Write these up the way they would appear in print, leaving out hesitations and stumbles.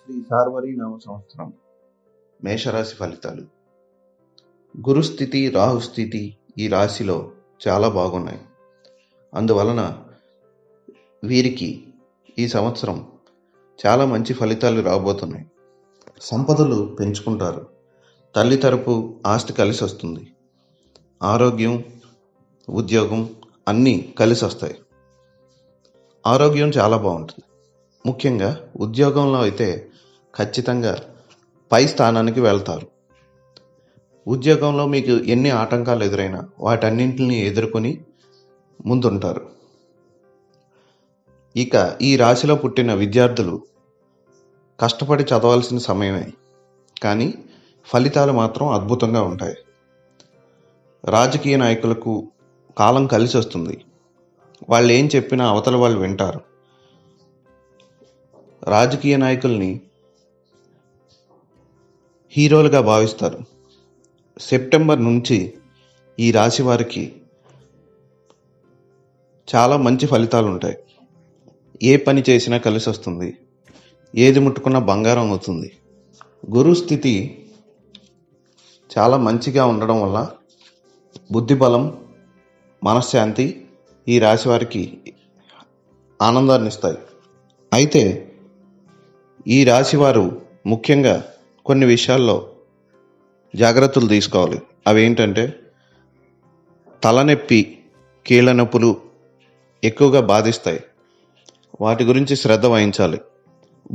శ్రీ శార్వరీనామ సంవత్సరం మేషరాశి ఫలితాలు. గురుస్థితి, రాహుస్థితి ఈ రాశిలో చాలా బాగున్నాయి. అందువలన వీరికి ఈ సంవత్సరం చాలా మంచి ఫలితాలు రాబోతున్నాయి. సంపదలు పెంచుకుంటారు. తల్లి తరపు ఆస్తి కలిసి వస్తుంది. ఆరోగ్యం, ఉద్యోగం అన్నీ కలిసి వస్తాయి. ఆరోగ్యం చాలా బాగుంటుంది. ముఖ్యంగా ఉద్యోగంలో అయితే ఖచ్చితంగా పై స్థానానికి వెళ్తారు. ఉద్యోగంలో మీకు ఎన్ని ఆటంకాలు ఎదురైనా వాటన్నింటిని ఎదుర్కొని ముందుంటారు. ఇక ఈ రాశిలో పుట్టిన విద్యార్థులు కష్టపడి చదవాల్సిన సమయమే, కానీ ఫలితాలు మాత్రం అద్భుతంగా ఉంటాయి. రాజకీయ నాయకులకు కాలం కలిసి వస్తుంది. వాళ్ళు ఏం చెప్పినా అవతల వాళ్ళు వింటారు. రాజకీయ నాయకుల్ని హీరోలుగా భావిస్తారు. సెప్టెంబర్ నుంచి ఈ రాశి వారికి చాలా మంచి ఫలితాలు ఉంటాయి. ఏ పని చేసినా కలిసి వస్తుంది. ఏది ముట్టుకున్నా బంగారం అవుతుంది. గురు స్థితి చాలా మంచిగా ఉండడం వల్ల బుద్ధి బలం, మనశ్శాంతి ఈ రాశి వారికి ఆనందాన్ని ఇస్తాయి. అయితే ఈ రాశి వారు ముఖ్యంగా కొన్ని విషయాల్లో జాగ్రత్తలు తీసుకోవాలి. అవి ఏంటంటే, తలనొప్పి, కీళ్ళ నొప్పులు ఎక్కువగా బాధిస్తాయి. వాటి గురించి శ్రద్ధ వహించాలి.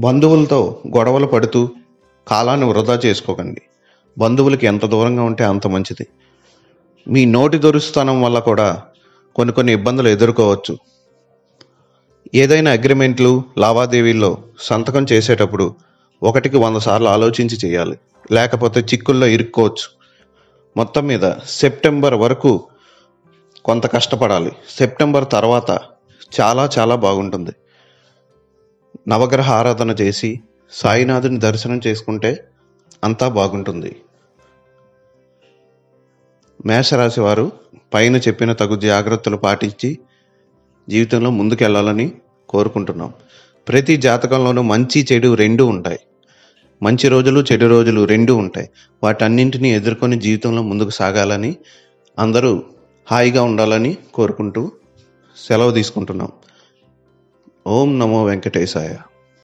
బంధువులతో గొడవలు పడుతూ కాలాన్ని వృధా చేసుకోకండి. బంధువులకి ఎంత దూరంగా ఉంటే అంత మంచిది. మీ నోటి దొరుస్తనం వల్ల కూడా కొన్ని ఇబ్బందులు ఎదుర్కోవచ్చు. ఏదైనా అగ్రిమెంట్లు, లావాదేవీల్లో సంతకం చేసేటప్పుడు 100 సార్లు ఆలోచించి చేయాలి. లేకపోతే చిక్కుల్లో ఇరుక్కోవచ్చు. మొత్తం మీద సెప్టెంబర్ వరకు కొంత కష్టపడాలి. సెప్టెంబర్ తర్వాత చాలా చాలా బాగుంటుంది. నవగ్రహ ఆరాధన చేసి సాయినాథుని దర్శనం చేసుకుంటే అంతా బాగుంటుంది. మేషరాశి వారు పైన చెప్పిన తగు జాగ్రత్తలు పాటించి జీవితంలో ముందుకెళ్లాలని కోరుకుంటున్నాం. ప్రతి జాతకంలోనూ మంచి చెడు రెండూ ఉంటాయి. మంచి రోజులు, చెడు రోజులు రెండూ ఉంటాయి. వాటన్నింటినీ ఎదుర్కొని జీవితంలో ముందుకు సాగాలని, అందరూ హాయిగా ఉండాలని కోరుకుంటూ సెలవు తీసుకుంటున్నాం. ఓం నమో వెంకటేశాయ.